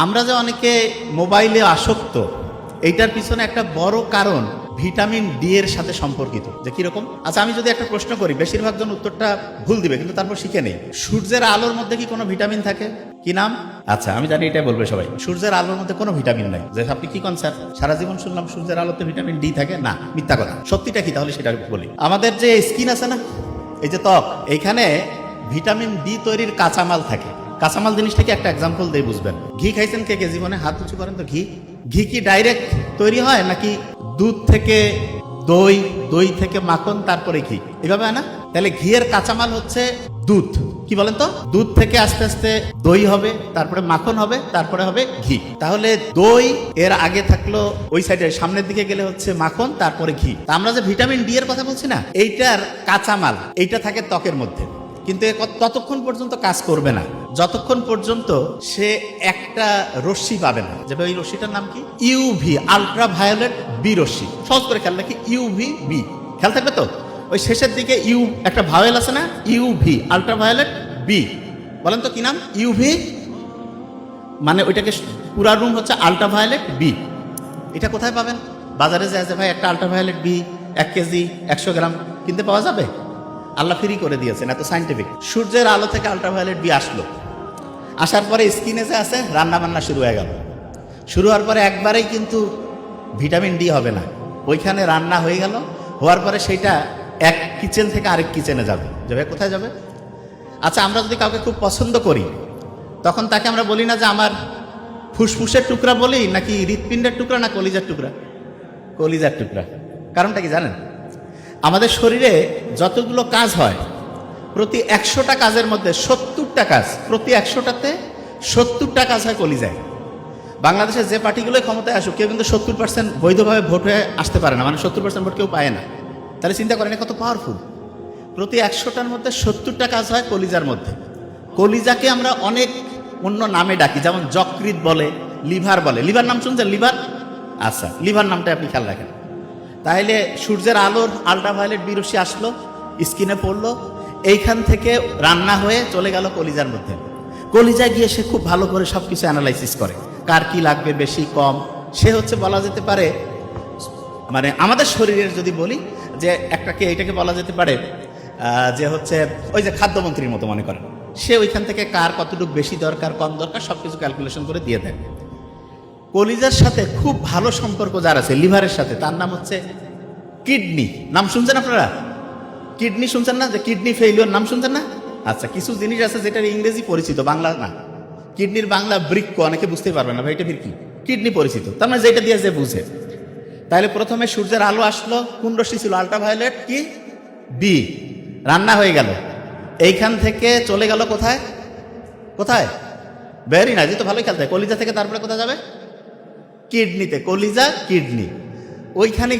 আমরা যে অনেকে মোবাইলে আসক্ত, এইটার পিছনে একটা বড় কারণ ভিটামিন ডি এর সাথে সম্পর্কিত। যে কিরকম? আচ্ছা, আমি যদি একটা প্রশ্ন করি, বেশিরভাগ জন উত্তরটা ভুল দিবে, কিন্তু তারপর শিখে নেই। সূর্যের আলোর মধ্যে কি কোনো ভিটামিন থাকে? কি নাম? আচ্ছা, আমি জানি এটাই বলবে সবাই, সূর্যের আলোর মধ্যে কোনো ভিটামিন নাই। যে আপনি কি কনসেপ্ট, সারা জীবন শুনলাম সূর্যের আলোতে ভিটামিন ডি থাকে, না, মিথ্যা কথা। সত্যিটা কি তাহলে সেটা বলি। আমাদের যে স্কিন আছে না, এই যে ত্বক, এইখানে ভিটামিন ডি তৈরির কাঁচামাল থাকে। কাঁচামাল জিনিসটাকে একটা এক্সাম্পল দিয়ে বুঝবেন। ঘি খাইছেন কে কে জীবনে? হাত উঁচু করেন তো। ঘি কি ডাইরেক্ট তৈরি হয় নাকি দুধ থেকে দই, দই থেকে মাখন, তারপরে ঘি, এভাবে হয় না? তাহলে ঘিয়ের কাঁচামাল হচ্ছে দুধ। কি বলেন তো? দুধ থেকে আস্তে আস্তে দই হবে, তারপরে মাখন হবে, তারপরে হবে ঘি। তাহলে দই এর আগে থাকলো ওই সাইডে, সামনের দিকে গেলে হচ্ছে মাখন, তারপরে ঘি। তা আমরা যে ভিটামিন ডি এর কথা বলছি না, এইটার কাঁচামাল এইটা থাকে ত্বকের মধ্যে, কিন্তু ততক্ষণ পর্যন্ত কাজ করবে না যতক্ষণ পর্যন্ত সে একটা রশ্মি পাবে না। যে ওই রশ্মিটার নাম কি? ইউভি, আলট্রা ভায়োলেট বি রশ্মি। সহজ করে খেয়াল রাখি, ইউভি বি, খেয়াল থাকবে তো। ওই শেষের দিকে ইউ একটা ভাওয়েল আছে না, ইউভি, আলট্রা ভায়োলেট বি। বলেন তো কি নাম? ইউভি, মানে ওইটাকে পুরা রুম হচ্ছে আলট্রা ভায়োলেট বি। এটা কোথায় পাবেন? বাজারে যায় যে ভাই একটা আলট্রা ভায়োলেট বি 1 কেজি 100 গ্রাম কিনতে পাওয়া যাবে? আল্লাহ ফ্রি করে দিয়েছেন, এত সাইন্টিফিক। সূর্যের আলো থেকে আলট্রাভায়োলেট বি আসলো, আসার পরে স্কিনে যে আছে রান্না বান্না শুরু হয়ে গেল। শুরু হওয়ার পরে একবারেই কিন্তু ভিটামিন ডি হবে না, ওইখানে রান্না হয়ে গেল। হওয়ার পরে সেইটা এক কিচেন থেকে আরেক কিচেনে যাবে। যাবে কোথায় যাবে? আচ্ছা, আমরা যদি কাউকে খুব পছন্দ করি, তখন তাকে আমরা বলি না যে আমার ফুসফুসের টুকরা বলি, নাকি হৃৎপিণ্ডের টুকরা, না কলিজার টুকরা? কলিজার টুকরা। কারণটা কি জানেন? আমাদের শরীরে যতগুলো কাজ হয়, প্রতি 100টা কাজের মধ্যে 70টা কাজ, প্রতি 100টাতে 70টা কাজ হয় কলিজায়। বাংলাদেশের যে পার্টিগুলোই ক্ষমতায় আসুক, কেউ কিন্তু 70% বৈধভাবে ভোট হয়ে আসতে পারে না, মানে 70% ভোট কেউ পায় না। তাহলে চিন্তা করেন কত পাওয়ারফুল। প্রতি 100টার মধ্যে 70টা কাজ হয় কলিজার মধ্যে। কলিজাকে আমরা অনেক অন্য নামে ডাকি, যেমন যকৃৎ বলে, লিভার বলে। লিভার নাম শুনছেন? লিভার? আচ্ছা, লিভার নামটা আপনি খেয়াল রাখেন। তাহলে সূর্যের আলোর আলট্রাভায়োলেট বি রশ্মি আসলো, স্কিনে পড়লো, এইখান থেকে রান্না হয়ে চলে গেল কলিজার মধ্যে। কলিজায় গিয়ে সে খুব ভালো করে সব কিছু অ্যানালাইসিস করে, কার কি লাগবে, বেশি কম। সে হচ্ছে বলা যেতে পারে, মানে আমাদের শরীরের যদি বলি যে এইটাকে বলা যেতে পারে যে হচ্ছে ওই যে খাদ্যমন্ত্রীর মতো মনে করেন। সে ওইখান থেকে কার কতটুকু বেশি দরকার, কম দরকার, সব কিছু ক্যালকুলেশন করে দিয়ে দেয়। কলিজার সাথে খুব ভালো সম্পর্ক যার আছে, লিভারের সাথে, তার নাম হচ্ছে কিডনি। নাম শুনছেন আপনারা? কিডনি শুনছেন না? যে কিডনি ফেইলিওর নাম শুনছেন না? আচ্ছা, কিছু জিনিস আছে যেটার ইংরেজি পরিচিত, বাংলা না। কিডনির বাংলা বৃক্ক, অনেকে বুঝতে পারবে না ভাই এটা কি। কিডনি পরিচিত, তার মানে যেটা দিয়ে যে বুঝে। তাহলে প্রথমে সূর্যের আলো আসলো, কোন রশ্মি ছিল? আলট্রাভায়োলেট কি বি। রান্না হয়ে গেল, এইখান থেকে চলে গেল কোথায়? কোথায়? ভেরি নাইস, তো ভালোই খেলতে হয়। কলিজা থেকে তারপরে কোথায় যাবে? কিডনিতে। কলিজা, কিডনি, ওইখানে